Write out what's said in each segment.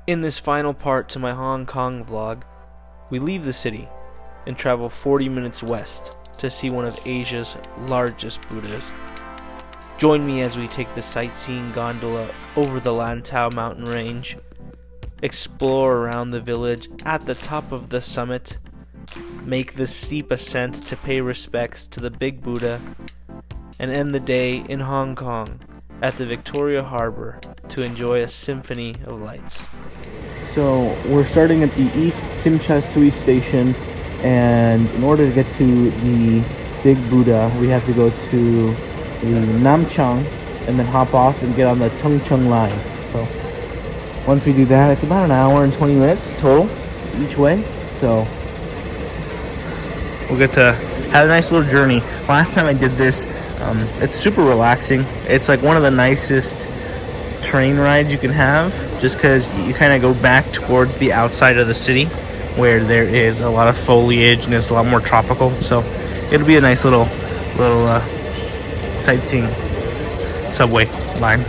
In this final part to my Hong Kong vlog, we leave the city and travel 40 minutes west to see one of Asia's largest Buddhas. Join me as we take the sightseeing gondola over the Lantau mountain range, explore around the village at the top of the summit, make the steep ascent to pay respects to the Big Buddha, and end the day in Hong Kong at the Victoria Harbour to enjoy a symphony of lights. So we're starting at the East Tsim Sha Tsui station, and in order to get to the Big Buddha, we have to go to the Nam Chang and then hop off and get on the Tung Chung line. So once we do that, it's about an hour and 20 minutes total each way. So we'll get to have a nice little journey. Last time I did this, it's super relaxing. It's like one of the nicest train rides you can have, just because you kind of go back towards the outside of the city where there is a lot of foliage and it's a lot more tropical. So it'll be a nice little sightseeing subway line.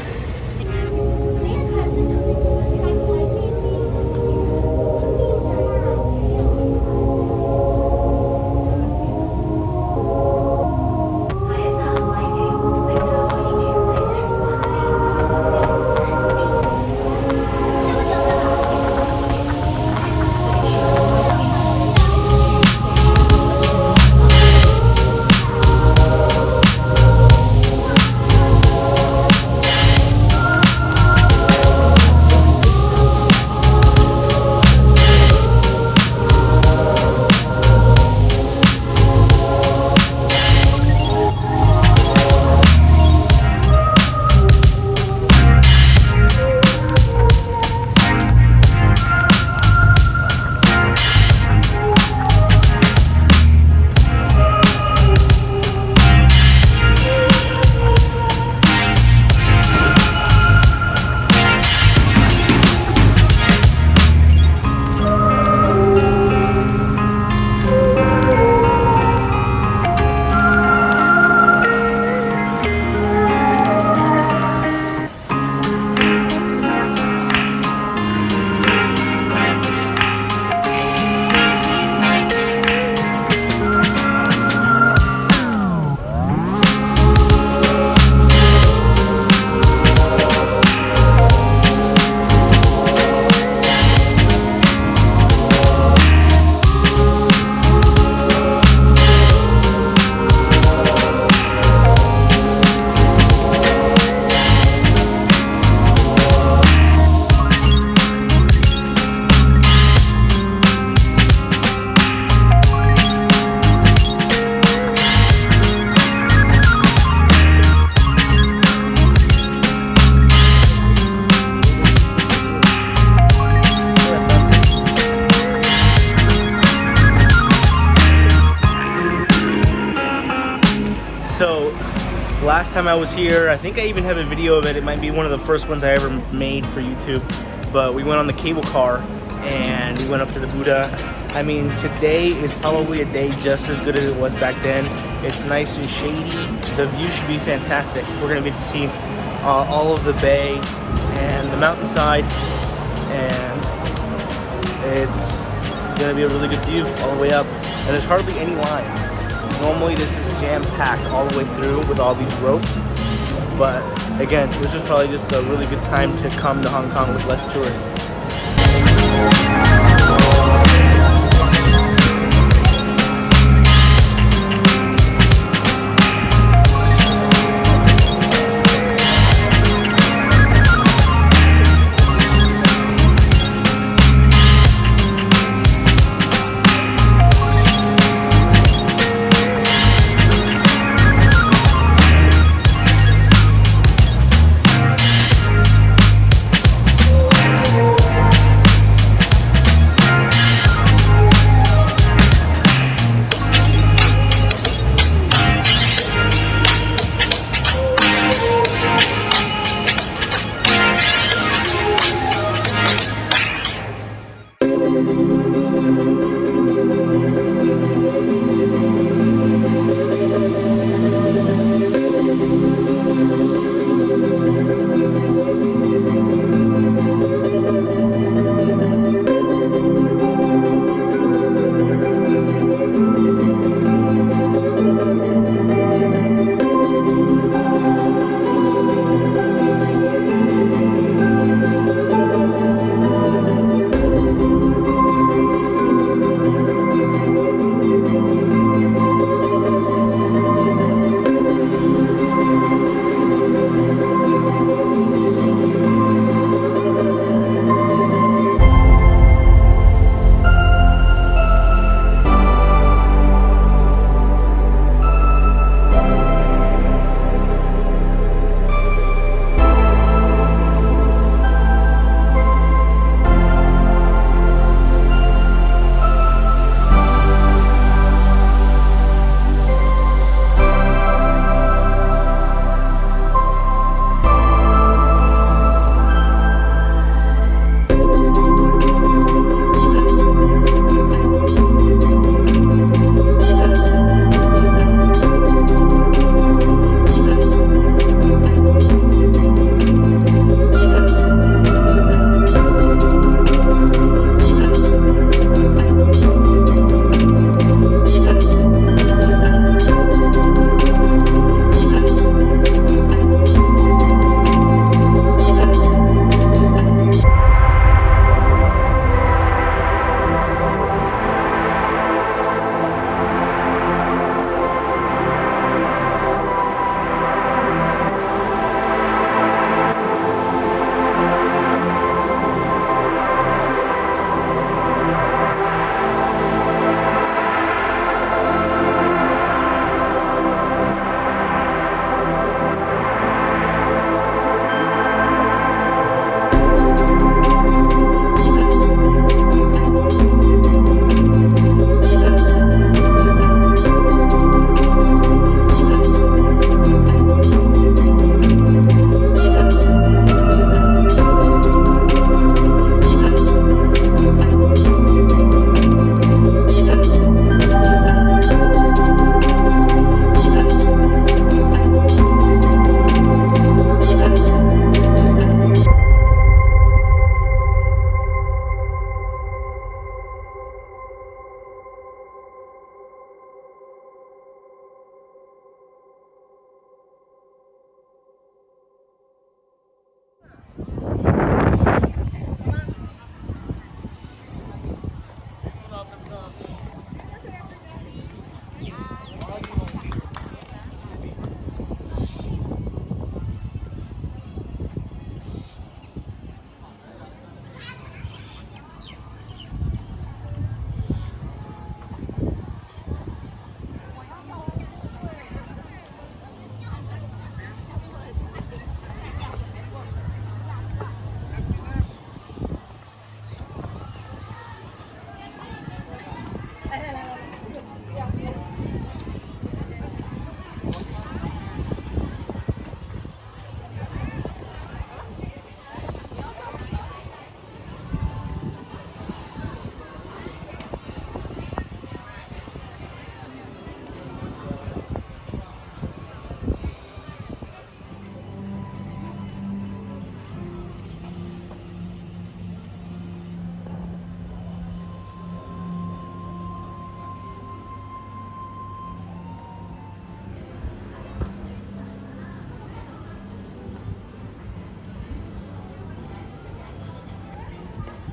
So last time I was here, I think I even have a video of it. It might be one of the first ones I ever made for YouTube. But we went on the cable car and we went up to the Buddha. I mean, today is probably a day just as good as it was back then. It's nice and shady. The view should be fantastic. We're gonna get to see all of the bay and the mountainside, and it's gonna be a really good view all the way up. And there's hardly any line. Normally this is jam-packed all the way through with all these ropes, but again, this is probably just a really good time to come to Hong Kong with less tourists.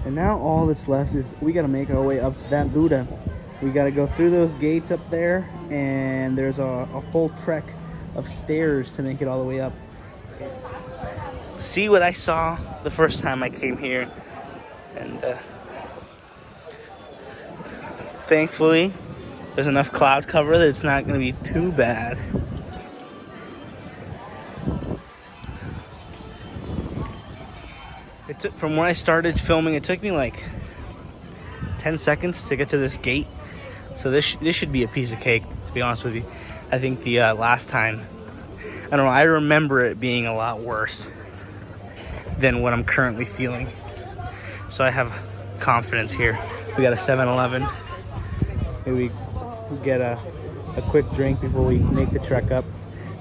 And now all that's left is we gotta make our way up to that Buddha. We gotta go through those gates up there, and there's a whole trek of stairs to make it all the way up. See what I saw the first time I came here, and thankfully there's enough cloud cover that it's not gonna be too bad. It took, from when I started filming, it took me like 10 seconds to get to this gate. So this should be a piece of cake, to be honest with you. I think the last time, I don't know, I remember it being a lot worse than what I'm currently feeling. So I have confidence here. We got a 7-Eleven. Maybe we get a quick drink before we make the trek up.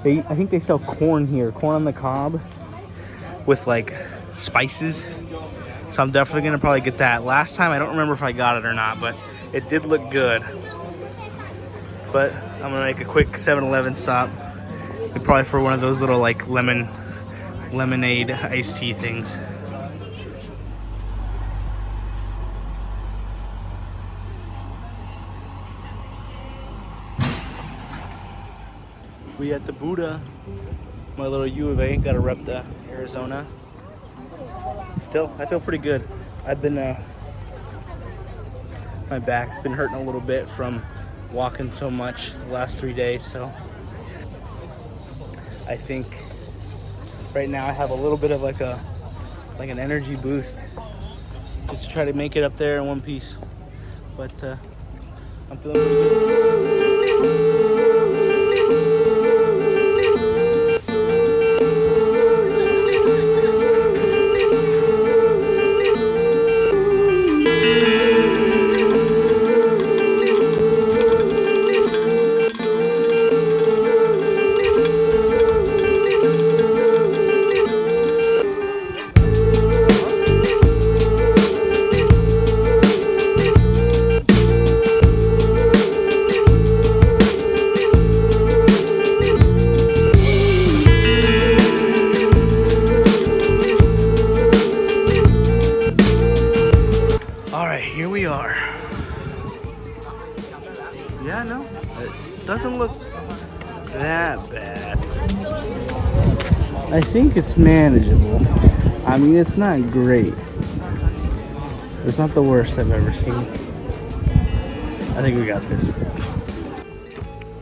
I think they sell corn here, corn on the cob with like spices. So I'm definitely gonna probably get that. Last time I don't remember if I got it or not, but it did look good. But I'm gonna make a quick 7-Eleven stop, and probably for one of those little like lemonade iced tea things. We at the Buddha, my little U of A, gotta rep the Arizona. Still, I feel pretty good. I've been, my back's been hurting a little bit from walking so much the last 3 days, so I think right now I have a little bit of like an energy boost just to try to make it up there in one piece. But I'm feeling pretty good. Here we are. Yeah, no, it doesn't look that bad. I think it's manageable. I mean, it's not great. It's not the worst I've ever seen. I think we got this.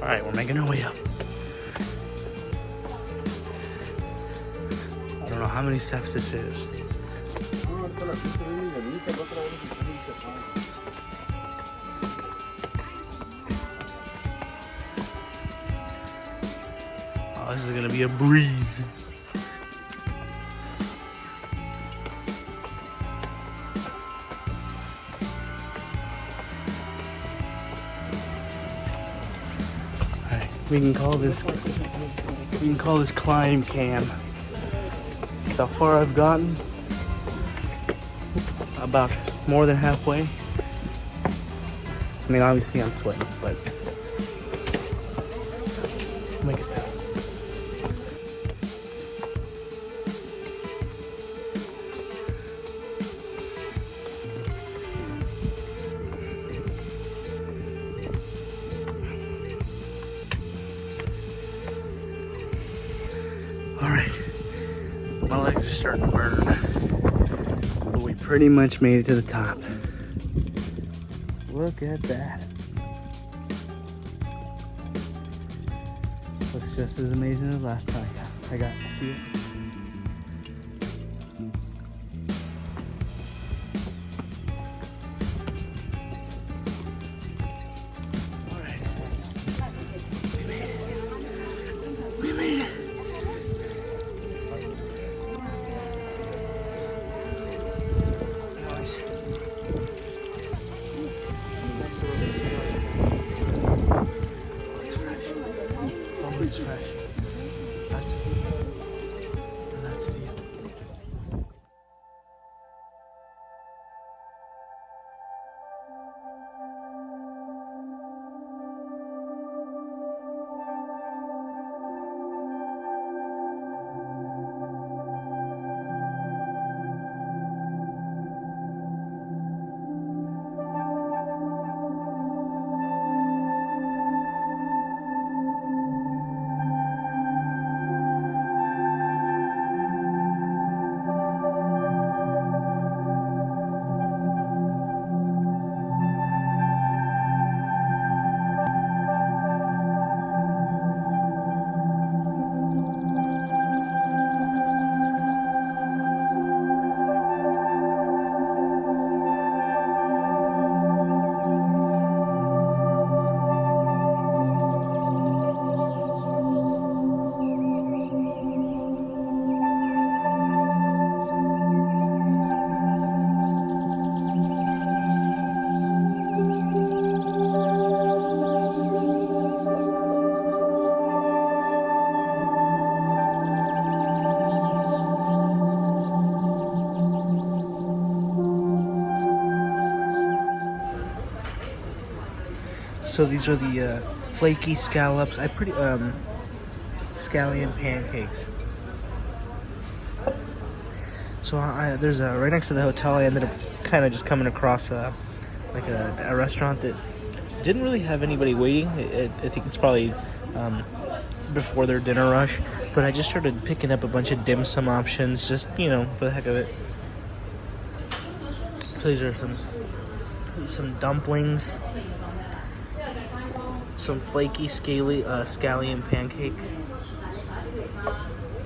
All right, we're making our way up. I don't know how many steps this is. Oh, this is gonna be a breeze. Alright, we can call this climb cam. That's how far I've gotten. About more than halfway. I mean, obviously I'm sweating, but I'll make it through. All right, my legs are starting to burn. We pretty much made it to the top. Look at that. Looks just as amazing as last time I got to see it. All right. We made it. It's fresh. So these are the flaky scallops. Scallion pancakes. So there's right next to the hotel. I ended up kind of just coming across a restaurant that didn't really have anybody waiting. I think it's probably before their dinner rush. But I just started picking up a bunch of dim sum options, just for the heck of it. So these are some dumplings, some flaky scallion pancake.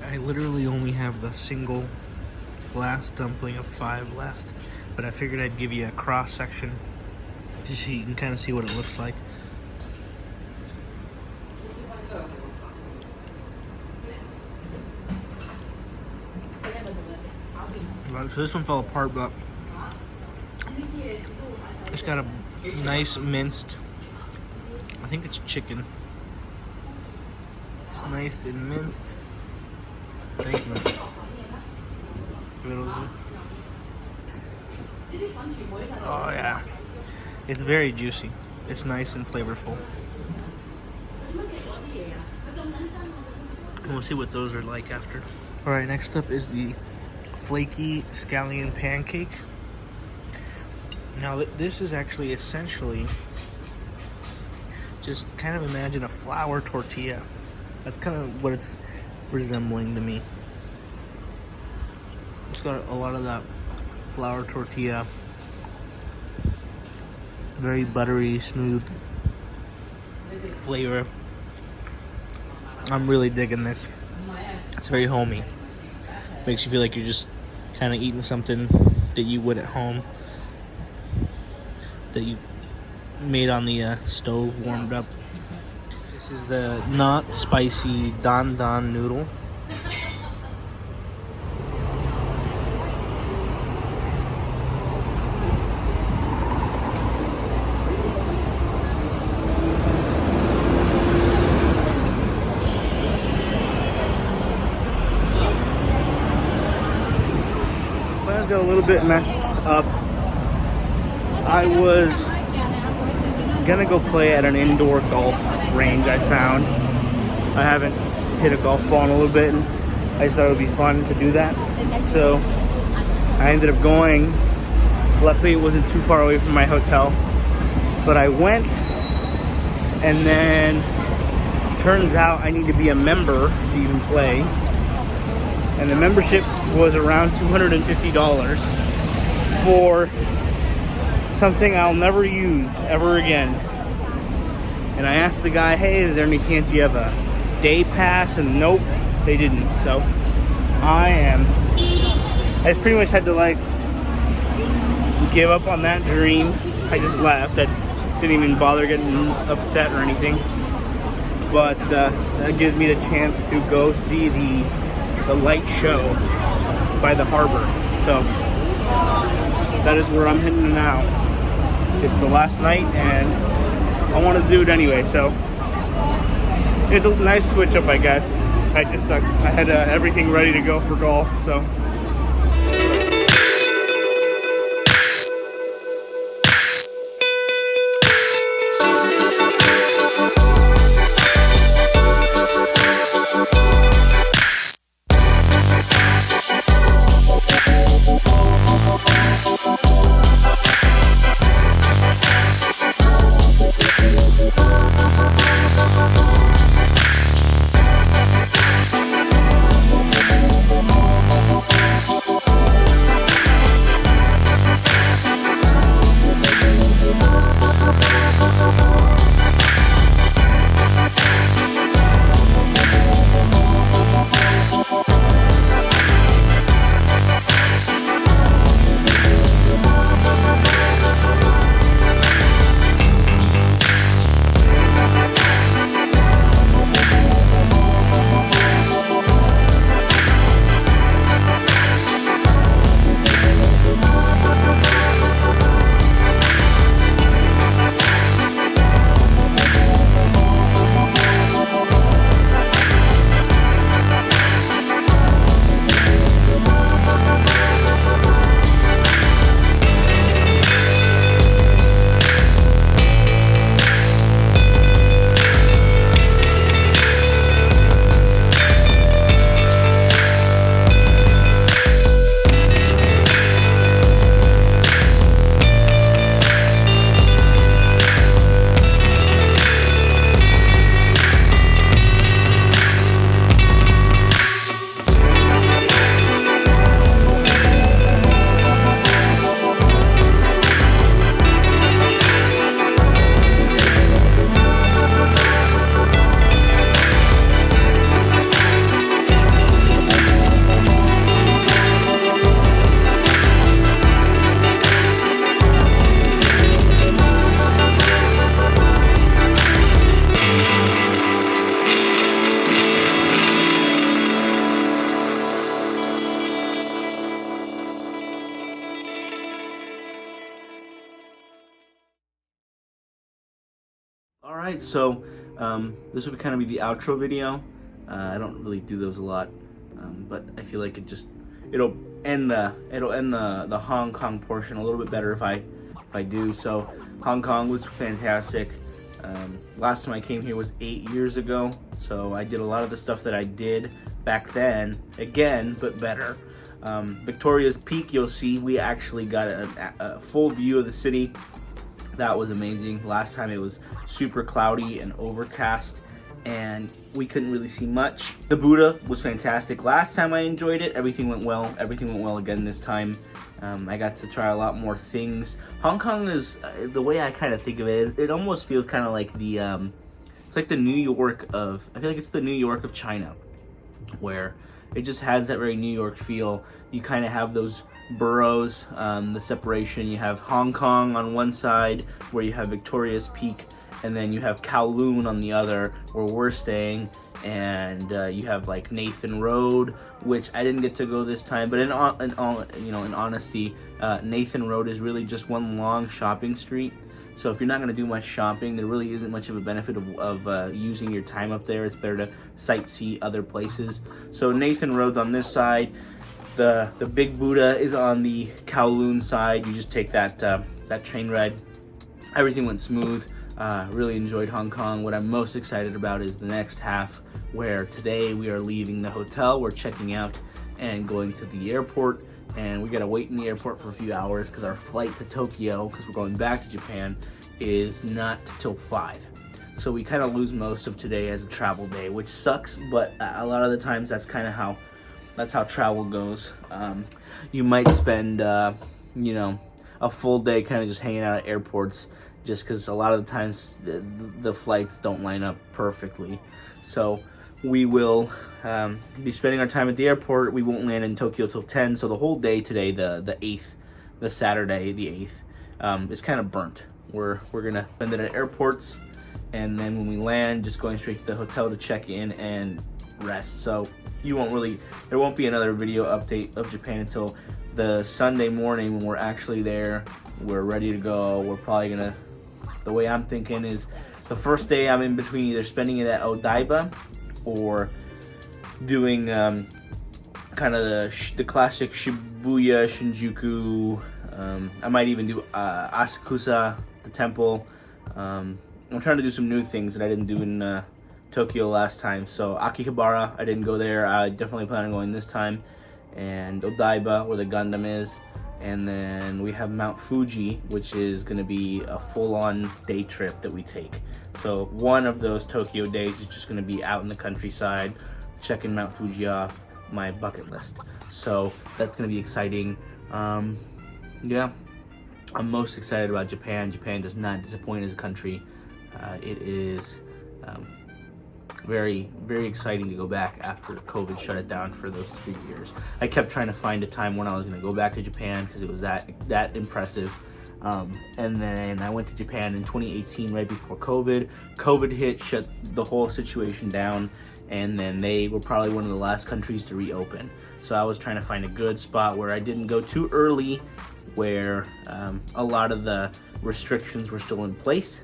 I literally only have the single last dumpling of 5 left, but I figured I'd give you a cross section just so you can kind of see what it looks like. Right, so this one fell apart, but it's got a nice minced, I think it's chicken. It's nice and minced. Thank you. Oh yeah, it's very juicy. It's nice and flavorful. And we'll see what those are like after. All right, next up is the flaky scallion pancake. Now this is actually essentially just kind of imagine a flour tortilla. That's kind of what it's resembling to me. It's got a lot of that flour tortilla, very buttery, smooth flavor. I'm really digging this. It's very homey. Makes you feel like you're just kind of eating something that you would at home, that you made on the stove, warmed up. This is the not spicy don don noodle. Plans got a little bit messed up. I was gonna go play at an indoor golf range I found. I haven't hit a golf ball in a little bit, and I just thought it would be fun to do that. So I ended up going. Luckily it wasn't too far away from my hotel, but I went, and then turns out I need to be a member to even play, and the membership was around $250 for something I'll never use ever again. And I asked the guy, hey, is there any chance you have a day pass? And nope, they didn't. So I just pretty much had to give up on that dream. I just left. I didn't even bother getting upset or anything. But that gives me the chance to go see the light show by the harbor. So that is where I'm heading now. It's the last night, and I want to do it anyway, so it's a nice switch up, I guess. That just sucks. I had everything ready to go for golf, so. Alright, so this will kind of be the outro video. I don't really do those a lot, but I feel like it'll end the Hong Kong portion a little bit better if I do. So Hong Kong was fantastic. Last time I came here was 8 years ago, so I did a lot of the stuff that I did back then again, but better. Victoria's Peak, you'll see we actually got a full view of the city. That was amazing. Last time it was super cloudy and overcast, and we couldn't really see much. The Buddha was fantastic. Last time I enjoyed it, everything went well. Everything went well again this time. I got to try a lot more things. Hong Kong is, the way I kind of think of it, it almost feels kind of like it's like the New York of, I feel like it's the New York of China, where it just has that very New York feel. You kind of have those boroughs, the separation. You have Hong Kong on one side, where you have Victoria's Peak, and then you have Kowloon on the other, where we're staying, and you have like Nathan Road, which I didn't get to go this time. But in honesty, Nathan Road is really just one long shopping street. So if you're not going to do much shopping, there really isn't much of a benefit of using your time up there. It's better to sightsee other places. So Nathan Road's on this side. The Big Buddha is on the Kowloon side. You just take that train ride. Everything went smooth. Really enjoyed Hong Kong. What I'm most excited about is the next half, where today we are leaving the hotel. We're checking out and going to the airport. And we gotta wait in the airport for a few hours because our flight to Tokyo, because we're going back to Japan, is not till 5. So we kind of lose most of today as a travel day, which sucks, but a lot of the times that's kind of how travel goes. You might spend a full day kind of just hanging out at airports, just because a lot of the times the flights don't line up perfectly. So we will be spending our time at the airport. We won't land in Tokyo till 10, so the whole day today, the 8th, the Saturday, the 8th, is kind of burnt. We're gonna spend it at airports, and then when we land, just going straight to the hotel to check in and rest. So there won't be another video update of Japan until the Sunday morning when we're actually there. We're ready to go. We're probably gonna, the way I'm thinking is, the first day I'm in between either spending it at Odaiba or doing kind of the classic Shibuya, Shinjuku. I might even do Asakusa, the temple. I'm trying to do some new things that I didn't do in Tokyo last time. So Akihabara, I didn't go there. I definitely plan on going this time. And Odaiba, where the Gundam is. And then we have Mount Fuji, which is going to be a full-on day trip that we take. So one of those Tokyo days is just going to be out in the countryside, checking Mount Fuji off my bucket list. So that's going to be exciting. Yeah, I'm most excited about Japan. Japan does not disappoint as a country. It is very, very exciting to go back after COVID shut it down for those 3 years. I kept trying to find a time when I was going to go back to Japan because it was that impressive. And then I went to Japan in 2018, right before COVID. COVID hit, shut the whole situation down, and then they were probably one of the last countries to reopen. So I was trying to find a good spot where I didn't go too early, where a lot of the restrictions were still in place,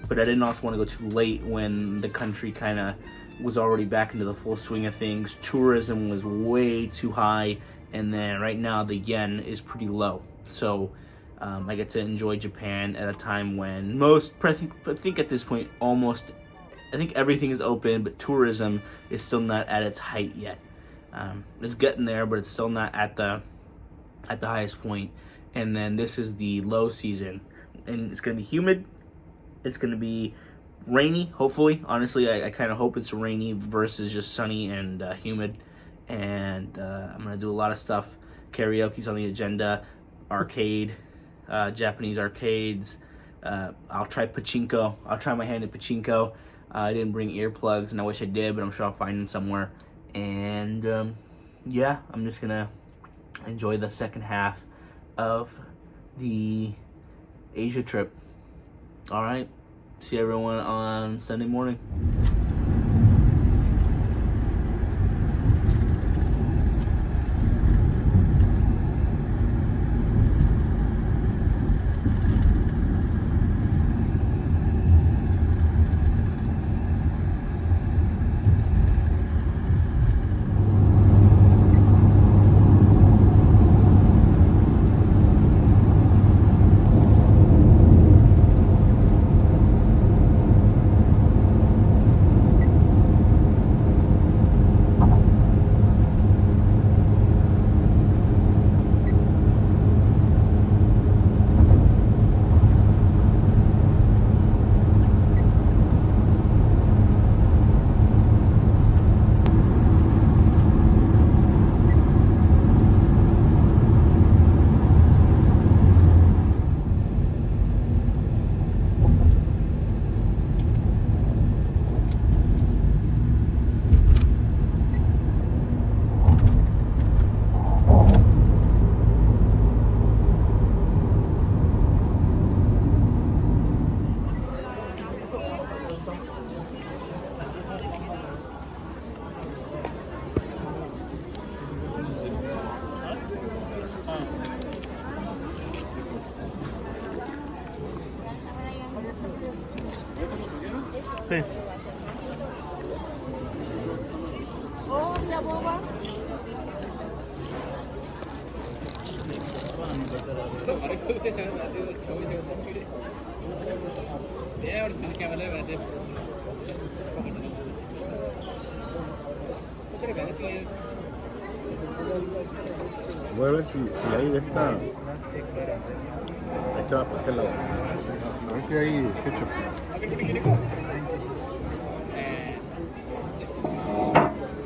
but I didn't also want to go too late when the country kind of was already back into the full swing of things. Tourism was way too high, and then right now the yen is pretty low. So I get to enjoy Japan at a time when I think at this point I think everything is open, but tourism is still not at its height yet. It's getting there, but it's still not at the highest point. And then this is the low season, and it's gonna be humid. It's gonna be rainy, hopefully. Honestly, I kind of hope it's rainy versus just sunny and humid. And I'm gonna do a lot of stuff. Karaoke's on the agenda, arcade, Japanese arcades. I'll try pachinko. I'll try my hand at pachinko. I didn't bring earplugs, and I wish I did, but I'm sure I'll find them somewhere. And yeah, I'm just gonna enjoy the second half of the Asia trip. All right, see everyone on Sunday morning. Voy a ver si hay de esta. Esta va para este lado. A ver si hay ketchup.